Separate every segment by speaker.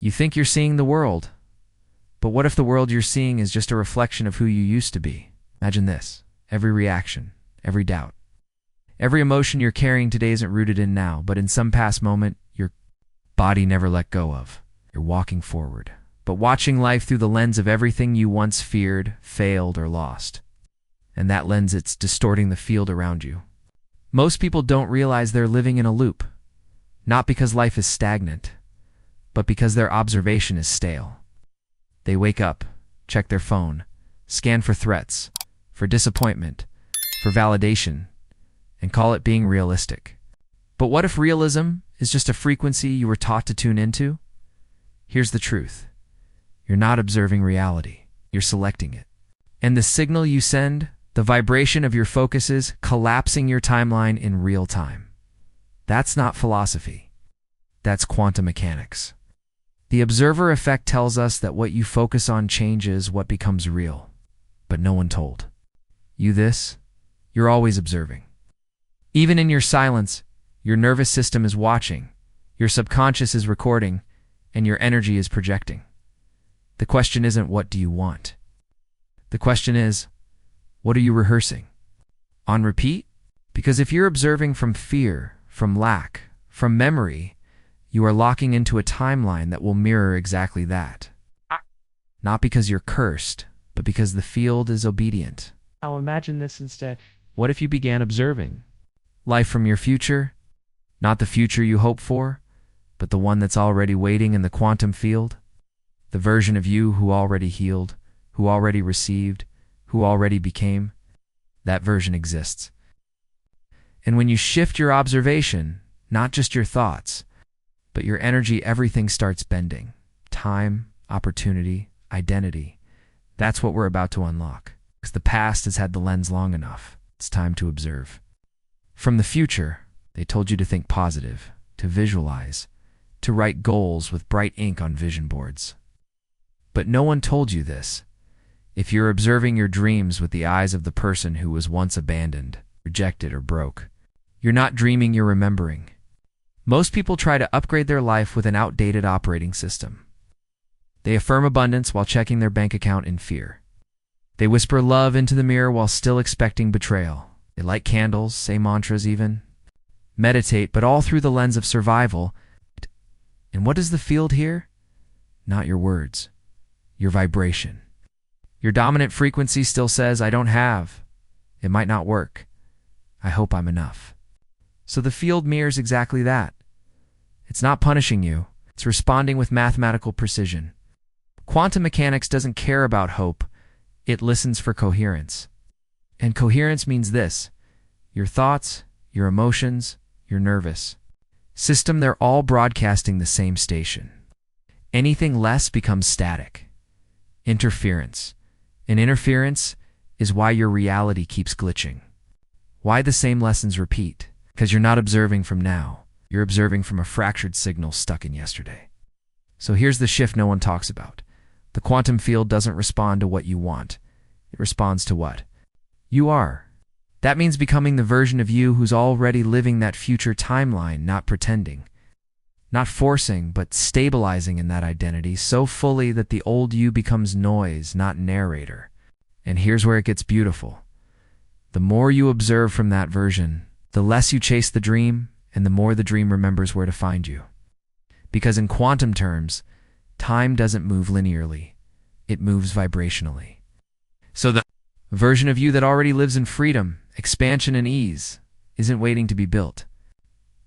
Speaker 1: You think you're seeing the world, but what if the world you're seeing is just a reflection of who you used to be? Imagine this. Every reaction, every doubt, every emotion you're carrying today isn't rooted in now, but in some past moment your body never let go of. You're walking forward, but watching life through the lens of everything you once feared, failed, or lost. And that lens, it's distorting the field around you. Most people don't realize they're living in a loop, not because life is stagnant, but because their observation is stale. They wake up, check their phone, scan for threats, for disappointment, for validation, and call it being realistic. But what if realism is just a frequency you were taught to tune into? Here's the truth. You're not observing reality. You're selecting it. And the signal you send, the vibration of your focus, is collapsing your timeline in real time. That's not philosophy. That's quantum mechanics. The observer effect tells us that what you focus on changes what becomes real. But no one told you this. You're always observing. Even in your silence, your nervous system is watching, your subconscious is recording, and your energy is projecting. The question isn't what do you want? The question is, what are you rehearsing? On repeat? Because if you're observing from fear, from lack, from memory, you are locking into a timeline that will mirror exactly that. Not because you're cursed, but because the field is obedient.
Speaker 2: I'll imagine this instead.
Speaker 1: What if you began observing life from your future? Not the future you hope for, but the one that's already waiting in the quantum field? The version of you who already healed, who already received, who already became? That version exists. And when you shift your observation, not just your thoughts, but your energy, everything starts bending. Time, opportunity, identity. That's what we're about to unlock. Because the past has had the lens long enough. It's time to observe. From the future, they told you to think positive, to visualize, to write goals with bright ink on vision boards. But no one told you this. If you're observing your dreams with the eyes of the person who was once abandoned, rejected, or broke, you're not dreaming, you're remembering. Most people try to upgrade their life with an outdated operating system. They affirm abundance while checking their bank account in fear. They whisper love into the mirror while still expecting betrayal. They light candles, say mantras even, meditate, but all through the lens of survival. And what does the field hear? Not your words, your vibration. Your dominant frequency still says, I don't have. It might not work. I hope I'm enough. So the field mirrors exactly that. It's not punishing you. It's responding with mathematical precision. Quantum mechanics doesn't care about hope. It listens for coherence. And coherence means this. Your thoughts, your emotions, your nervous system, they're all broadcasting the same station. Anything less becomes static. Interference. And interference is why your reality keeps glitching. Why the same lessons repeat? Because you're not observing from now. You're observing from a fractured signal stuck in yesterday. So here's the shift no one talks about. The quantum field doesn't respond to what you want. It responds to what you are. That means becoming the version of you who's already living that future timeline, not pretending. Not forcing, but stabilizing in that identity so fully that the old you becomes noise, not narrator. And here's where it gets beautiful. The more you observe from that version, the less you chase the dream, and the more the dream remembers where to find you. Because in quantum terms, time doesn't move linearly. It moves vibrationally. So the version of you that already lives in freedom, expansion, and ease isn't waiting to be built.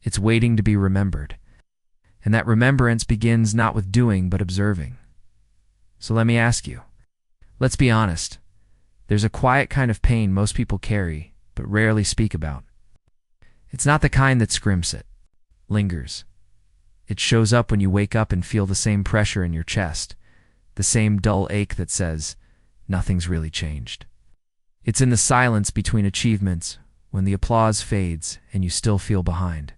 Speaker 1: It's waiting to be remembered. And that remembrance begins not with doing, but observing. So let me ask you, let's be honest. There's a quiet kind of pain most people carry, but rarely speak about. It's not the kind that scrimps it, lingers. It shows up when you wake up and feel the same pressure in your chest, the same dull ache that says, nothing's really changed. It's in the silence between achievements, when the applause fades and you still feel behind.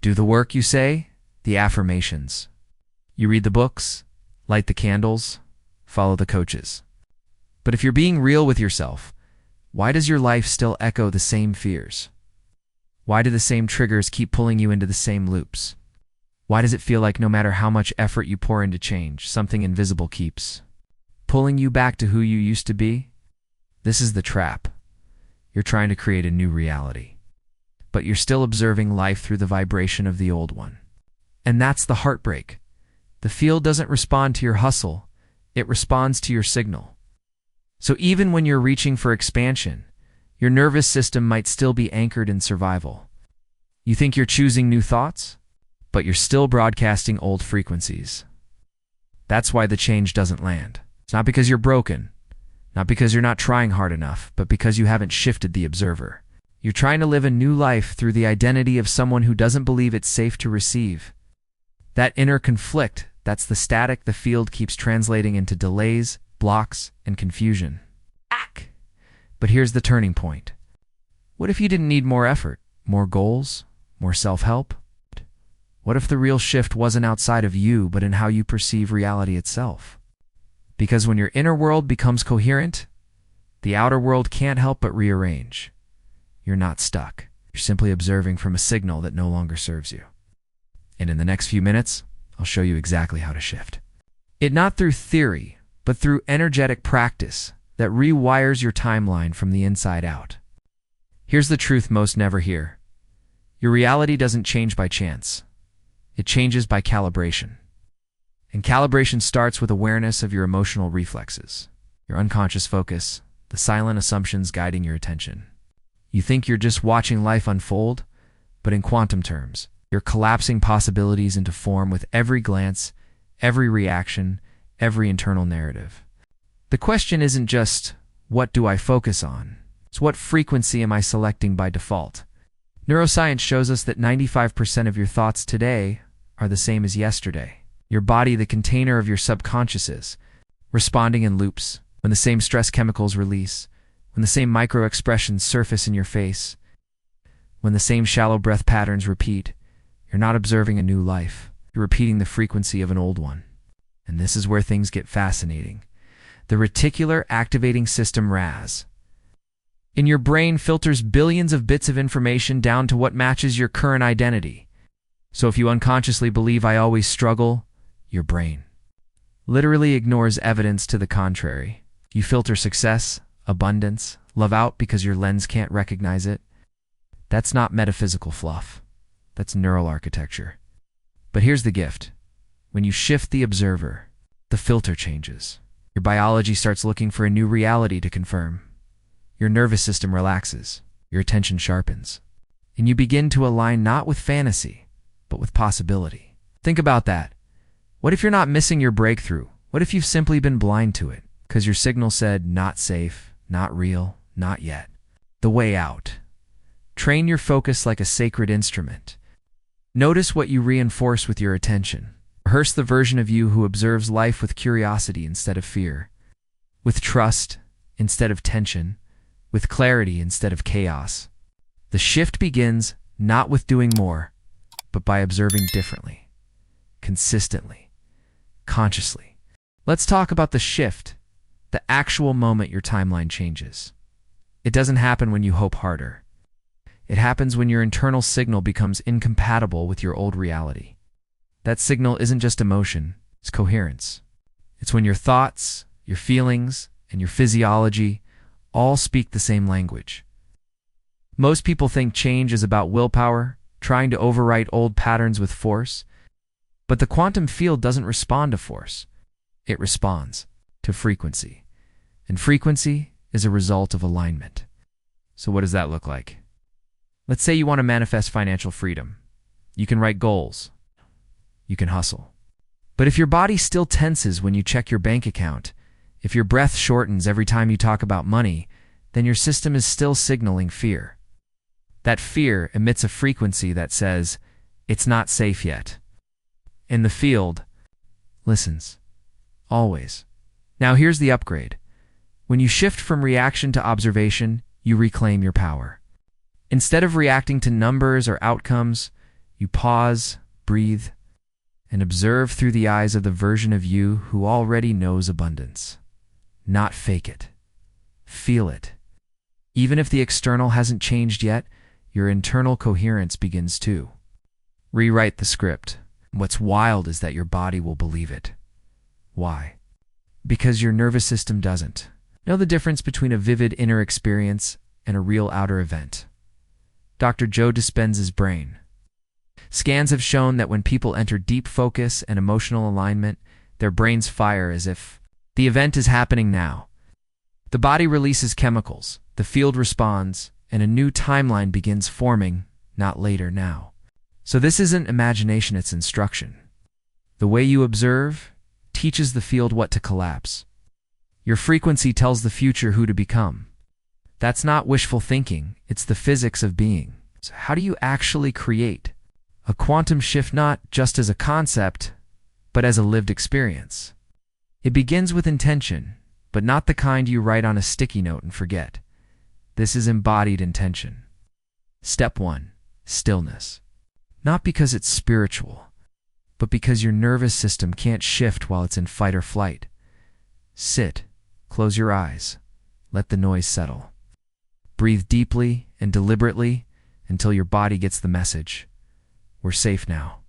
Speaker 1: Do the work, you say? The affirmations. You read the books, light the candles, follow the coaches. But if you're being real with yourself, why does your life still echo the same fears? Why do the same triggers keep pulling you into the same loops? Why does it feel like no matter how much effort you pour into change, something invisible keeps pulling you back to who you used to be? This is the trap. You're trying to create a new reality, but you're still observing life through the vibration of the old one. And that's the heartbreak. The field doesn't respond to your hustle, it responds to your signal. So even when you're reaching for expansion, your nervous system might still be anchored in survival. You think you're choosing new thoughts, but you're still broadcasting old frequencies. That's why the change doesn't land. It's not because you're broken, not because you're not trying hard enough, but because you haven't shifted the observer. You're trying to live a new life through the identity of someone who doesn't believe it's safe to receive. That inner conflict, that's the static the field keeps translating into delays, blocks, and confusion. But here's the turning point. What if you didn't need more effort, more goals, more self-help? What if the real shift wasn't outside of you, but in how you perceive reality itself? Because when your inner world becomes coherent, the outer world can't help but rearrange. You're not stuck. You're simply observing from a signal that no longer serves you. And in the next few minutes, I'll show you exactly how to shift. It not through theory, but through energetic practice that rewires your timeline from the inside out. Here's the truth most never hear. Your reality doesn't change by chance. It changes by calibration. And calibration starts with awareness of your emotional reflexes, your unconscious focus, the silent assumptions guiding your attention. You think you're just watching life unfold, but in quantum terms, you're collapsing possibilities into form with every glance, every reaction, every internal narrative. The question isn't just, what do I focus on? It's what frequency am I selecting by default? Neuroscience shows us that 95% of your thoughts today are the same as yesterday. Your body, the container of your subconscious, is responding in loops when the same stress chemicals release, when the same micro-expressions surface in your face, when the same shallow breath patterns repeat. You're not observing a new life. You're repeating the frequency of an old one. And this is where things get fascinating. The reticular activating system RAS in your brain filters billions of bits of information down to what matches your current identity. So if you unconsciously believe I always struggle, your brain literally ignores evidence to the contrary. You filter success, abundance, love out because your lens can't recognize it. That's not metaphysical fluff. That's neural architecture. But here's the gift. When you shift the observer, the filter changes. Your biology starts looking for a new reality to confirm. Your nervous system relaxes. Your attention sharpens. And you begin to align not with fantasy, but with possibility. Think about that. What if you're not missing your breakthrough? What if you've simply been blind to it? Because your signal said, not safe, not real, not yet. The way out. Train your focus like a sacred instrument. Notice what you reinforce with your attention. Rehearse the version of you who observes life with curiosity instead of fear, with trust instead of tension, with clarity instead of chaos. The shift begins not with doing more, but by observing differently, consistently, consciously. Let's talk about the shift, the actual moment your timeline changes. It doesn't happen when you hope harder. It happens when your internal signal becomes incompatible with your old reality. That signal isn't just emotion, it's coherence. It's when your thoughts, your feelings, and your physiology all speak the same language. Most people think change is about willpower, trying to overwrite old patterns with force. But the quantum field doesn't respond to force. It responds to frequency. And frequency is a result of alignment. So what does that look like? Let's say you want to manifest financial freedom. You can write goals. You can hustle. But if your body still tenses when you check your bank account, if your breath shortens every time you talk about money, then your system is still signaling fear. That fear emits a frequency that says, it's not safe yet. And the field listens. Always. Now here's the upgrade. When you shift from reaction to observation, you reclaim your power. Instead of reacting to numbers or outcomes, you pause, breathe, and observe through the eyes of the version of you who already knows abundance. Not fake it. Feel it. Even if the external hasn't changed yet, your internal coherence begins too. Rewrite the script. What's wild is that your body will believe it. Why? Because your nervous system doesn't. Know the difference between a vivid inner experience and a real outer event. Dr. Joe Dispenza's brain. Scans have shown that when people enter deep focus and emotional alignment, their brains fire as if the event is happening now. The body releases chemicals, the field responds, and a new timeline begins forming, not later, now. So this isn't imagination, it's instruction. The way you observe teaches the field what to collapse. Your frequency tells the future who to become. That's not wishful thinking, it's the physics of being. So how do you actually create a quantum shift, not just as a concept, but as a lived experience? It begins with intention, but not the kind you write on a sticky note and forget. This is embodied intention. Step 1. Stillness. Not because it's spiritual, but because your nervous system can't shift while it's in fight or flight. Sit, close your eyes, let the noise settle. Breathe deeply and deliberately until your body gets the message. We're safe now.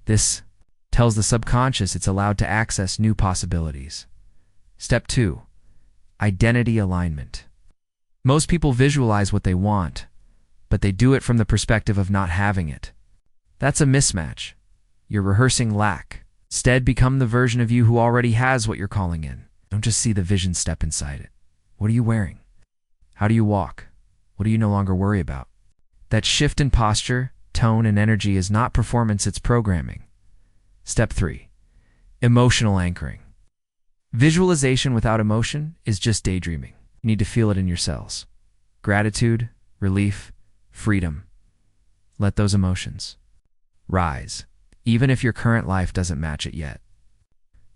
Speaker 1: This tells the subconscious it's allowed to access new possibilities. Step 2. Identity alignment. Most people visualize what they want, but they do it from the perspective of not having it. That's a mismatch. You're rehearsing lack. Instead, become the version of you who already has what you're calling in. Don't just see the vision, step inside it. What are you wearing? How do you walk? What do you no longer worry about? That shift in posture, tone, and energy is not performance, it's programming. Step 3. Emotional anchoring. Visualization without emotion is just daydreaming. You need to feel it in your cells. Gratitude, relief, freedom. Let those emotions rise, even if your current life doesn't match it yet.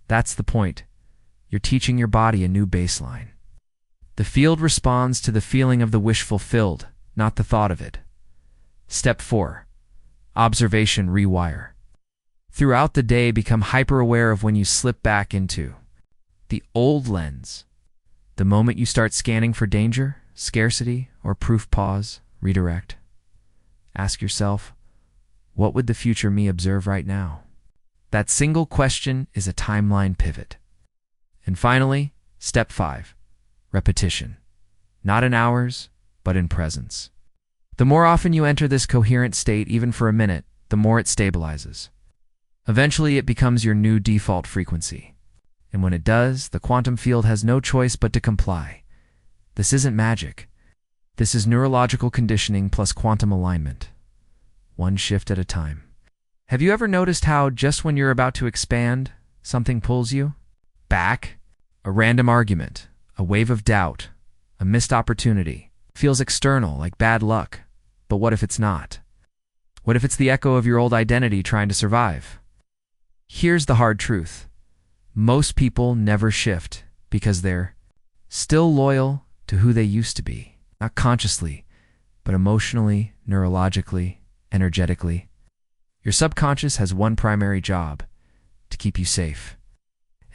Speaker 1: That's the point. You're teaching your body a new baseline. The field responds to the feeling of the wish fulfilled, not the thought of it. Step 4. Observation rewire. Throughout the day, become hyper-aware of when you slip back into the old lens. The moment you start scanning for danger, scarcity, or proof, pause, redirect. Ask yourself, what would the future me observe right now? That single question is a timeline pivot. And finally, step 5. Repetition. Not in hours, but in presence. The more often you enter this coherent state, even for a minute, the more it stabilizes. Eventually, it becomes your new default frequency. And when it does, the quantum field has no choice but to comply. This isn't magic. This is neurological conditioning plus quantum alignment. One shift at a time. Have you ever noticed how just when you're about to expand, something pulls you back? A random argument, a wave of doubt, a missed opportunity. Feels external, like bad luck. But what if it's not? What if it's the echo of your old identity trying to survive? Here's the hard truth. Most people never shift because they're still loyal to who they used to be. Not consciously, but emotionally, neurologically, energetically. Your subconscious has one primary job: to keep you safe.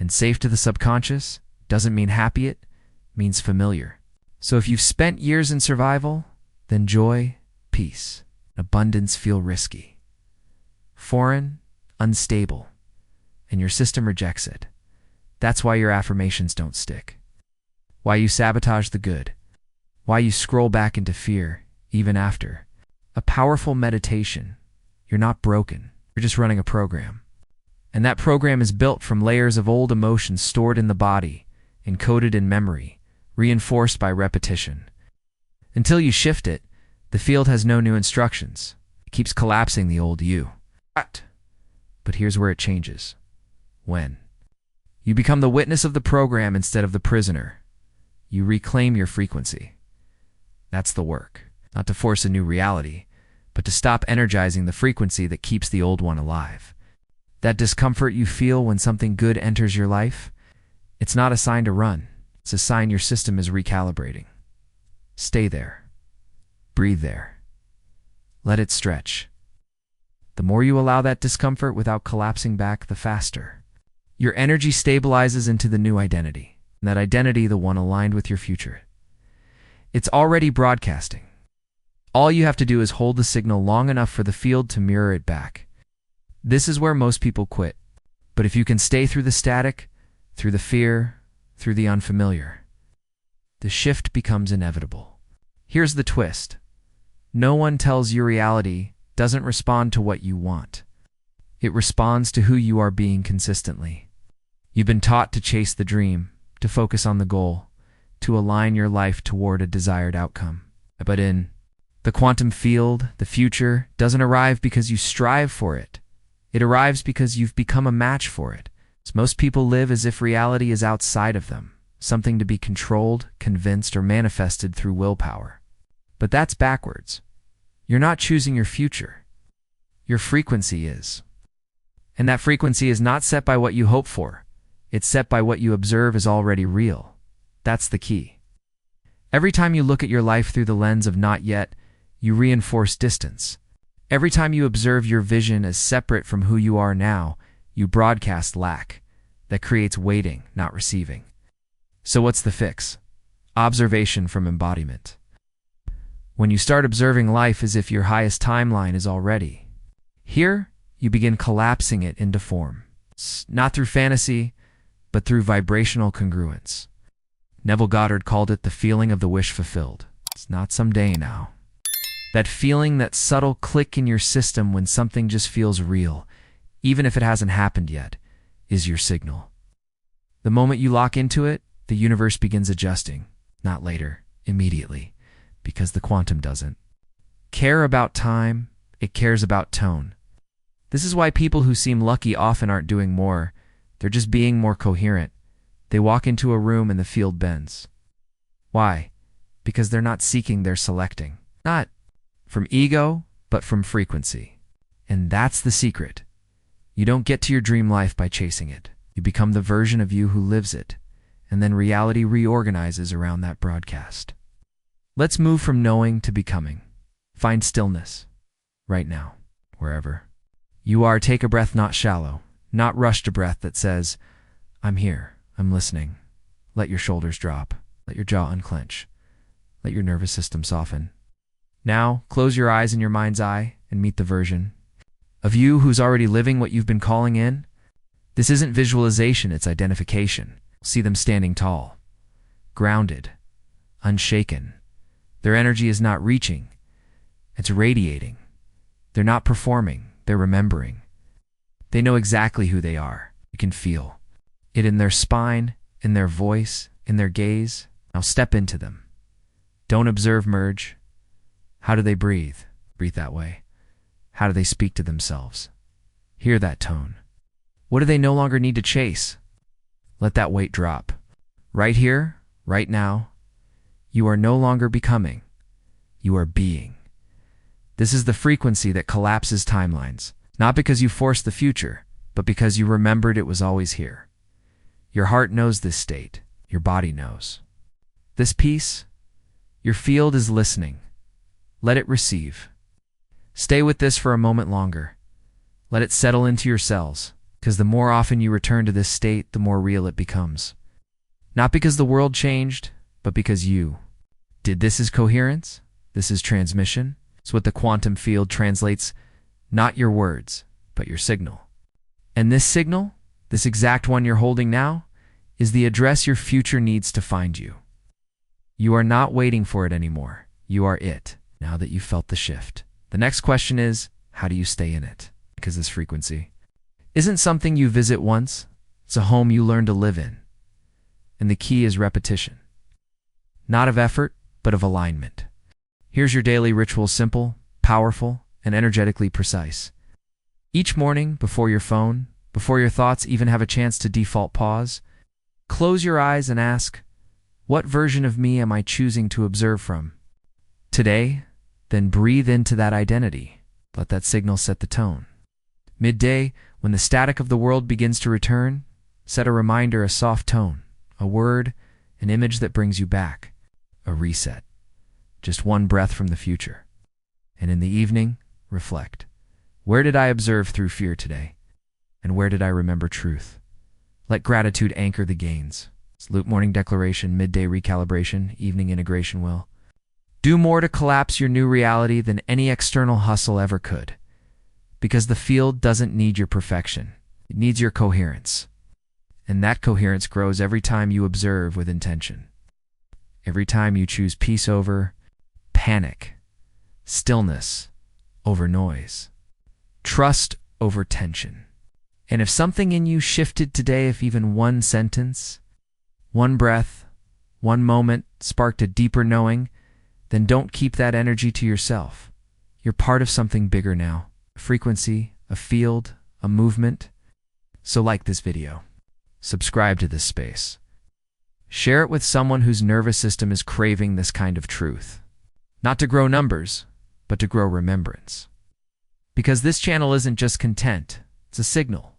Speaker 1: And safe to the subconscious doesn't mean happy, it means familiar. So if you've spent years in survival, then joy, peace, and abundance feel risky, foreign, unstable, and your system rejects it. That's why your affirmations don't stick. Why you sabotage the good. Why you scroll back into fear, even after a powerful meditation. You're not broken. You're just running a program. And that program is built from layers of old emotions stored in the body, encoded in memory, reinforced by repetition. Until you shift it, the field has no new instructions. It keeps collapsing the old you. But here's where it changes. When you become the witness of the program instead of the prisoner, you reclaim your frequency. That's the work. Not to force a new reality, but to stop energizing the frequency that keeps the old one alive. That discomfort you feel when something good enters your life, it's not a sign to run. It's a sign your system is recalibrating. Stay there. Breathe there. Let it stretch. The more you allow that discomfort without collapsing back, the faster your energy stabilizes into the new identity. And that identity, the one aligned with your future. It's already broadcasting. All you have to do is hold the signal long enough for the field to mirror it back. This is where most people quit. But if you can stay through the static, through the fear, through the unfamiliar, the shift becomes inevitable. Here's the twist. No one tells your reality doesn't respond to what you want. It responds to who you are being consistently. You've been taught to chase the dream, to focus on the goal, to align your life toward a desired outcome. But in the quantum field, the future doesn't arrive because you strive for it. It arrives because you've become a match for it. So most people live as if reality is outside of them, something to be controlled, convinced, or manifested through willpower. But that's backwards. You're not choosing your future. Your frequency is. And that frequency is not set by what you hope for. It's set by what you observe is already real. That's the key. Every time you look at your life through the lens of not yet, you reinforce distance. Every time you observe your vision as separate from who you are now, you broadcast lack. That creates waiting, not receiving. So what's the fix? Observation from embodiment. When you start observing life as if your highest timeline is already here, you begin collapsing it into form. Not through fantasy, but through vibrational congruence. Neville Goddard called it the feeling of the wish fulfilled. It's not someday now. That feeling, that subtle click in your system when something just feels real, even if it hasn't happened yet, is your signal. The moment you lock into it, the universe begins adjusting. Not later, immediately, because the quantum doesn't care about time, it cares about tone. This is why people who seem lucky often aren't doing more. They're just being more coherent. They walk into a room and the field bends. Why? Because they're not seeking, they're selecting. Not from ego, but from frequency. And that's the secret. You don't get to your dream life by chasing it. You become the version of you who lives it. And then reality reorganizes around that broadcast. Let's move from knowing to becoming. Find stillness. Right now. Wherever you are, take a breath not shallow, not rushed a breath that says, I'm here, I'm listening. Let your shoulders drop. Let your jaw unclench. Let your nervous system soften. Now, close your eyes in your mind's eye and meet the version of you who's already living what you've been calling in. This isn't visualization, it's identification. See them standing tall, grounded, unshaken. Their energy is not reaching, it's radiating. They're not performing, they're remembering. They know exactly who they are. You can feel it in their spine, in their voice, in their gaze. Now step into them. Don't observe, merge. How do they breathe? Breathe that way. How do they speak to themselves? Hear that tone. What do they no longer need to chase? Let that weight drop. Right here, right now, you are no longer becoming. You are being. This is the frequency that collapses timelines. Not because you forced the future, but because you remembered it was always here. Your heart knows this state. Your body knows. This peace, your field is listening. Let it receive. Stay with this for a moment longer. Let it settle into your cells, because the more often you return to this state, the more real it becomes. Not because the world changed, but because you did. This is coherence. This is transmission. It's what the quantum field translates, not your words, but your signal. And this signal, this exact one you're holding now, is the address your future needs to find you. You are not waiting for it anymore. You are it, now that you've felt the shift. The next question is, how do you stay in it? Because this frequency isn't something you visit once. It's a home you learn to live in. And the key is repetition. Not of effort, but of alignment. Here's your daily ritual, simple, powerful, and energetically precise. Each morning, before your phone, before your thoughts even have a chance to default pause, close your eyes and ask, what version of me am I choosing to observe from today? Then breathe into that identity. Let that signal set the tone. Midday, when the static of the world begins to return, set a reminder, a soft tone, a word, an image that brings you back, a reset. Just one breath from the future. And in the evening, reflect. Where did I observe through fear today? And where did I remember truth? Let gratitude anchor the gains. Salute morning declaration, midday recalibration, evening integration will. Do more to collapse your new reality than any external hustle ever could. Because the field doesn't need your perfection. It needs your coherence. And that coherence grows every time you observe with intention. Every time you choose peace over panic, stillness over noise, trust over tension. And if something in you shifted today, if even one sentence, one breath, one moment sparked a deeper knowing, then don't keep that energy to yourself. You're part of something bigger now. A frequency, a field, a movement. So like this video. Subscribe to this space. Share it with someone whose nervous system is craving this kind of truth. Not to grow numbers, but to grow remembrance. Because this channel isn't just content, it's a signal.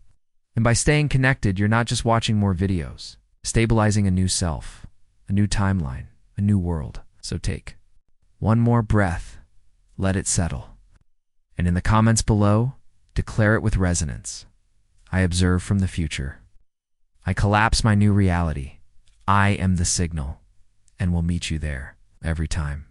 Speaker 1: And by staying connected, you're not just watching more videos, stabilizing a new self, a new timeline, a new world. So take one more breath, let it settle. And in the comments below, declare it with resonance. I observe from the future. I collapse my new reality. I am the signal, and will meet you there every time.